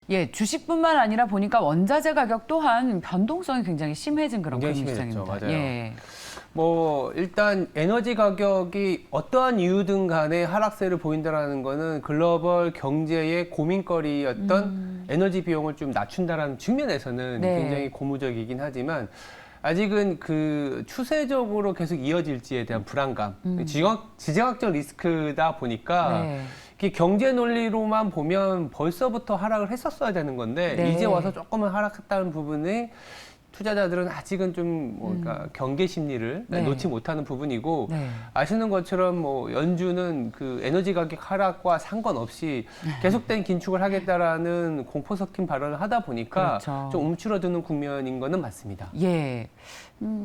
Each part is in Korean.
예, 주식뿐만 아니라 보니까 원자재 가격 또한 변동성이 굉장히 심해진 그런 굉장히 금융시장입니다. 심해졌죠. 맞아요. 예. 뭐 일단 에너지 가격이 어떠한 이유든 간에 하락세를 보인다라는 거는 글로벌 경제의 고민거리였던 에너지 비용을 좀 낮춘다라는 측면에서는 네. 굉장히 고무적이긴 하지만 아직은 그 추세적으로 계속 이어질지에 대한 불안감, 지정학적 리스크다 보니까 네. 이게 경제 논리로만 보면 벌써부터 하락을 했었어야 되는 건데 네. 이제 와서 조금은 하락했다는 부분이 투자자들은 아직은 좀 그러니까 경계 심리를 네. 놓지 못하는 부분이고 네. 아시는 것처럼 뭐 연준은 그 에너지 가격 하락과 상관없이 계속된 긴축을 하겠다라는 공포 섞인 발언을 하다 보니까 그렇죠. 좀 움츠러드는 국면인 거는 맞습니다. 예.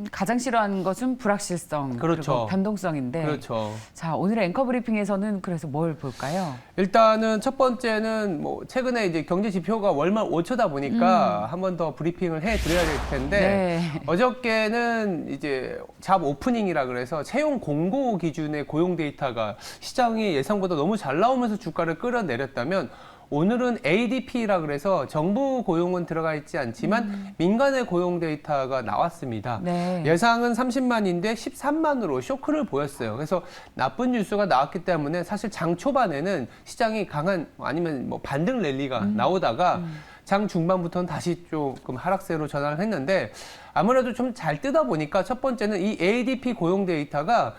가장 싫어하는 것은 불확실성, 그렇죠. 그리고 변동성인데. 그렇죠. 자, 오늘의 앵커 브리핑에서는 그래서 뭘 볼까요? 일단은 첫 번째는 뭐 최근에 이제 경제 지표가 월말 5초다 보니까 한 번 더 브리핑을 해 드려야 될 텐데 네. 어저께는 이제 잡 오프닝이라 그래서 채용 공고 기준의 고용 데이터가 시장이 예상보다 너무 잘 나오면서 주가를 끌어내렸다면 오늘은 ADP라 그래서 정부 고용은 들어가 있지 않지만 민간의 고용 데이터가 나왔습니다. 네. 예상은 30만인데 13만으로 쇼크를 보였어요. 그래서 나쁜 뉴스가 나왔기 때문에 사실 장 초반에는 시장이 강한 아니면 뭐 반등 랠리가 나오다가 장 중반부터는 다시 조금 하락세로 전환을 했는데 아무래도 좀 잘 뜨다 보니까 첫 번째는 이 ADP 고용 데이터가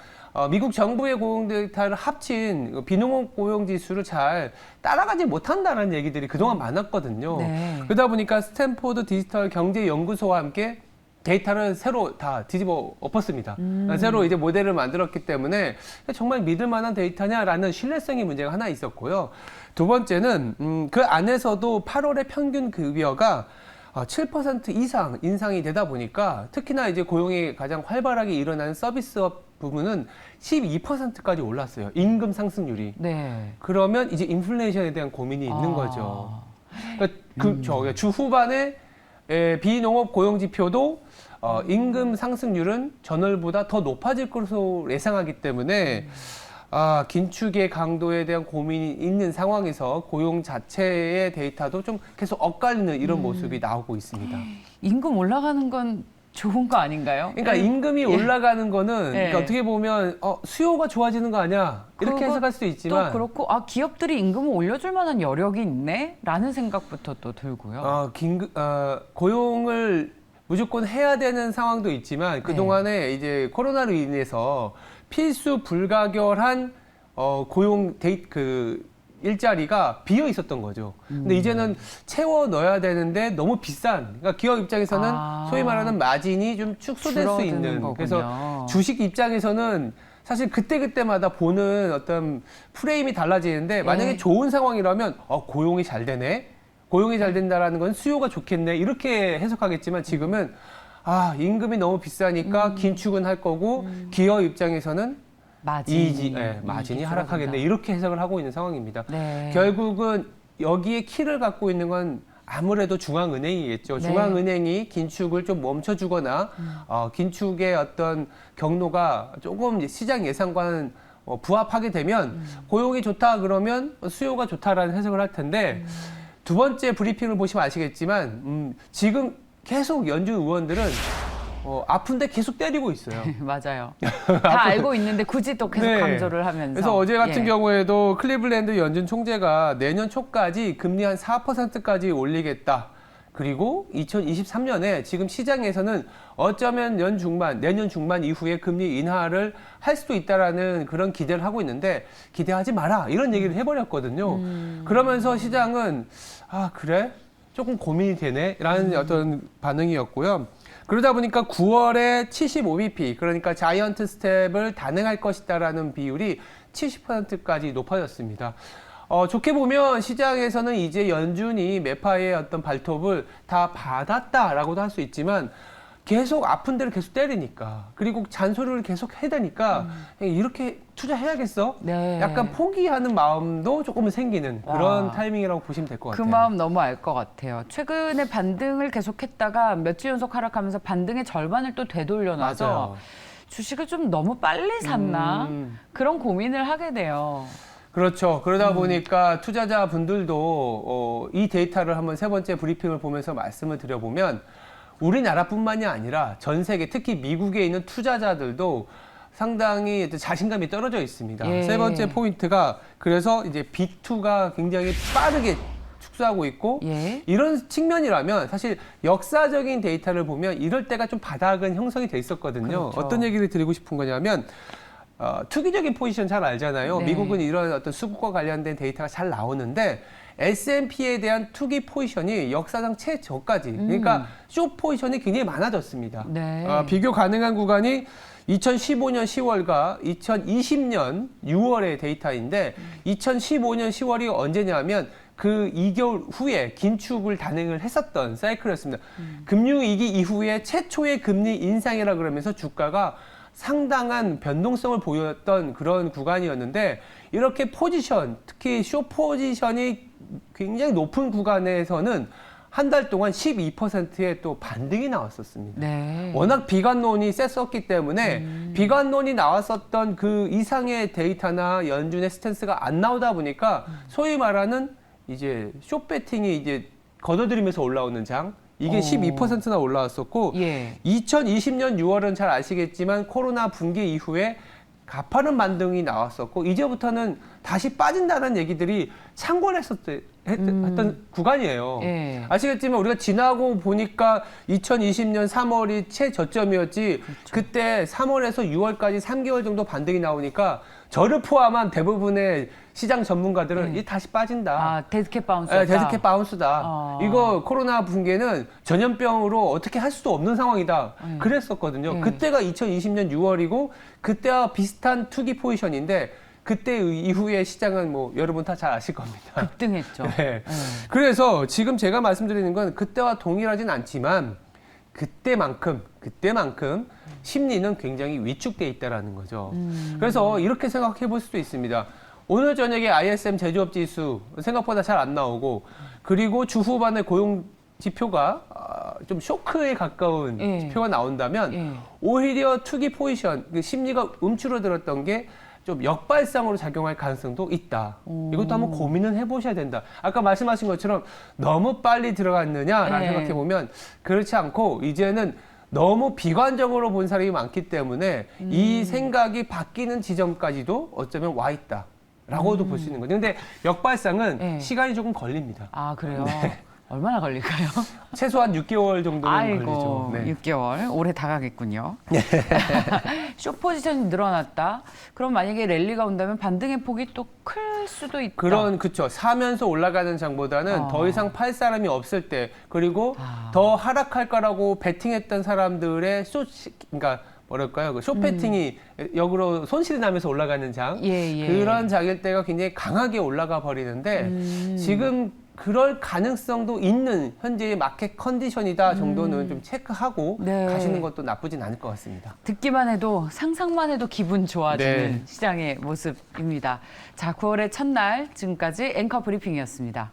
미국 정부의 고용 데이터를 합친 비농업 고용 지수를 잘 따라가지 못한다는 얘기들이 그동안 많았거든요. 네. 그러다 보니까 스탠포드 디지털 경제 연구소와 함께 데이터를 새로 다 뒤집어 엎었습니다. 새로 이제 모델을 만들었기 때문에 정말 믿을 만한 데이터냐라는 신뢰성의 문제가 하나 있었고요. 두 번째는 그 안에서도 8월의 평균 급여가 7% 이상 인상이 되다 보니까 특히나 이제 고용이 가장 활발하게 일어나는 서비스업 부분은 12%까지 올랐어요. 임금 상승률이. 네. 그러면 이제 인플레이션에 대한 고민이 있는 거죠. 그러니까 주 후반에 비농업 고용 지표도 임금 상승률은 전월보다 더 높아질 것으로 예상하기 때문에 긴축의 강도에 대한 고민이 있는 상황에서 고용 자체의 데이터도 좀 계속 엇갈리는 이런 모습이 나오고 있습니다. 임금 올라가는 건 좋은 거 아닌가요? 그러니까 임금이 올라가는 거는 예. 그러니까 어떻게 보면 수요가 좋아지는 거 아니야 이렇게 해석할 수도 있지만 또 그렇고 기업들이 임금을 올려줄 만한 여력이 있네? 라는 생각부터 또 들고요. 고용을 무조건 해야 되는 상황도 있지만 그동안에 이제 코로나로 인해서 필수 불가결한 고용 일자리가 비어 있었던 거죠. 근데 이제는 채워 넣어야 되는데 너무 비싼. 그러니까 기업 입장에서는 소위 말하는 마진이 좀 축소될 수 있는. 거군요. 그래서 주식 입장에서는 사실 그때그때마다 보는 어떤 프레임이 달라지는데 만약에 좋은 상황이라면 고용이 잘 되네. 고용이 잘 된다라는 건 수요가 좋겠네. 이렇게 해석하겠지만 지금은 임금이 너무 비싸니까 긴축은 할 거고 기업 입장에서는 마진이 하락하겠네. 이렇게 해석을 하고 있는 상황입니다. 네. 결국은 여기에 키를 갖고 있는 건 아무래도 중앙은행이겠죠. 네. 중앙은행이 긴축을 좀 멈춰주거나 긴축의 어떤 경로가 조금 시장 예상과는 부합하게 되면 고용이 좋다 그러면 수요가 좋다라는 해석을 할 텐데 두 번째 브리핑을 보시면 아시겠지만 지금 계속 연준 의원들은 아픈데 계속 때리고 있어요. 맞아요. 다 알고 있는데 굳이 또 계속 강조를 하면서. 그래서 어제 같은 경우에도 클리블랜드 연준 총재가 내년 초까지 금리 한 4%까지 올리겠다. 그리고 2023년에 지금 시장에서는 어쩌면 내년 중반 이후에 금리 인하를 할 수도 있다라는 그런 기대를 하고 있는데 기대하지 마라 이런 얘기를 해버렸거든요. 그러면서 시장은 그래? 조금 고민이 되네? 라는 어떤 반응이었고요. 그러다 보니까 9월에 75bp, 그러니까 자이언트 스텝을 단행할 것이다라는 비율이 70%까지 높아졌습니다. 좋게 보면 시장에서는 이제 연준이 매파의 어떤 발톱을 다 받았다라고도 할 수 있지만 계속 아픈 데를 계속 때리니까 그리고 잔소리를 계속 해대니까 이렇게 투자해야겠어? 네. 약간 포기하는 마음도 조금은 생기는 그런 타이밍이라고 보시면 될 것 같아요. 그 마음 너무 알 것 같아요. 최근에 반등을 계속했다가 며칠 연속 하락하면서 반등의 절반을 또 되돌려놔서 맞아요. 주식을 좀 너무 빨리 샀나? 그런 고민을 하게 돼요. 그렇죠. 그러다 보니까 투자자분들도 이 데이터를 한번 세 번째 브리핑을 보면서 말씀을 드려보면 우리나라뿐만이 아니라 전 세계 특히 미국에 있는 투자자들도 상당히 자신감이 떨어져 있습니다. 예. 세 번째 포인트가 그래서 이제 B2가 굉장히 빠르게 축소하고 있고 예. 이런 측면이라면 사실 역사적인 데이터를 보면 이럴 때가 좀 바닥은 형성이 돼 있었거든요. 그렇죠. 어떤 얘기를 드리고 싶은 거냐면 투기적인 포지션 잘 알잖아요. 네. 미국은 이런 어떤 수급과 관련된 데이터가 잘 나오는데 S&P에 대한 투기 포지션이 역사상 최저까지 그러니까 숏 포지션이 굉장히 많아졌습니다. 네. 비교 가능한 구간이 2015년 10월과 2020년 6월의 데이터인데 2015년 10월이 언제냐면 그 2개월 후에 긴축을 단행을 했었던 사이클이었습니다. 금융위기 이후에 최초의 금리 인상이라 그러면서 주가가 상당한 변동성을 보였던 그런 구간이었는데 이렇게 포지션, 특히 숏 포지션이 굉장히 높은 구간에서는 한 달 동안 12%의 또 반등이 나왔었습니다. 네. 워낙 비관론이 셌었기 때문에 비관론이 나왔었던 그 이상의 데이터나 연준의 스탠스가 안 나오다 보니까 소위 말하는 이제 숏 배팅이 이제 걷어들이면서 올라오는 장 이게 12%나 올라왔었고 예. 2020년 6월은 잘 아시겠지만 코로나 붕괴 이후에 가파른 반등이 나왔었고 이제부터는 다시 빠진다는 얘기들이 창궐 했던 구간이에요. 예. 아시겠지만 우리가 지나고 보니까 2020년 3월이 최저점이었지 그때 3월에서 6월까지 3개월 정도 반등이 나오니까 저를 포함한 대부분의 시장 전문가들은 이 다시 빠진다. 아, 데드캣 바운스다. 네, 데드캣 바운스다. 이거 코로나 붕괴는 전염병으로 어떻게 할 수도 없는 상황이다. 그랬었거든요. 그때가 2020년 6월이고 그때와 비슷한 투기 포지션인데 그때 이후에 시장은 뭐 여러분 다 잘 아실 겁니다. 급등했죠. 네. 그래서 지금 제가 말씀드리는 건 그때와 동일하진 않지만 그때만큼 심리는 굉장히 위축돼 있다라는 거죠. 그래서 이렇게 생각해 볼 수도 있습니다. 오늘 저녁에 ISM 제조업 지수 생각보다 잘 안 나오고 그리고 주 후반에 고용 지표가 좀 쇼크에 가까운 예. 지표가 나온다면 예. 오히려 투기 포지션 그 심리가 움츠러들었던 게 좀 역발상으로 작용할 가능성도 있다. 이것도 한번 고민은 해보셔야 된다. 아까 말씀하신 것처럼 너무 빨리 들어갔느냐라는 네. 생각해 보면 그렇지 않고 이제는 너무 비관적으로 본 사람이 많기 때문에 이 생각이 바뀌는 지점까지도 어쩌면 와 있다라고도 볼 수 있는 거죠. 근데 역발상은 네. 시간이 조금 걸립니다. 아, 그래요? 얼마나 걸릴까요? 최소한 6개월 정도는 아이고, 걸리죠. 네. 6개월. 오래 다가겠군요. 숏 포지션이 늘어났다. 그럼 만약에 랠리가 온다면 반등의 폭이 또 클 수도 있다. 그쵸. 사면서 올라가는 장보다는 더 이상 팔 사람이 없을 때, 그리고 더 하락할 거라고 베팅했던 사람들의 그러니까 뭐랄까요? 그 숏배팅이 역으로 손실이 나면서 올라가는 장. 예. 그런 장일 때가 굉장히 강하게 올라가 버리는데, 지금 그럴 가능성도 있는 현재의 마켓 컨디션이다 정도는 좀 체크하고 네. 가시는 것도 나쁘진 않을 것 같습니다. 듣기만 해도 상상만 해도 기분 좋아지는 네. 시장의 모습입니다. 자, 9월의 첫날 지금까지 앵커 브리핑이었습니다.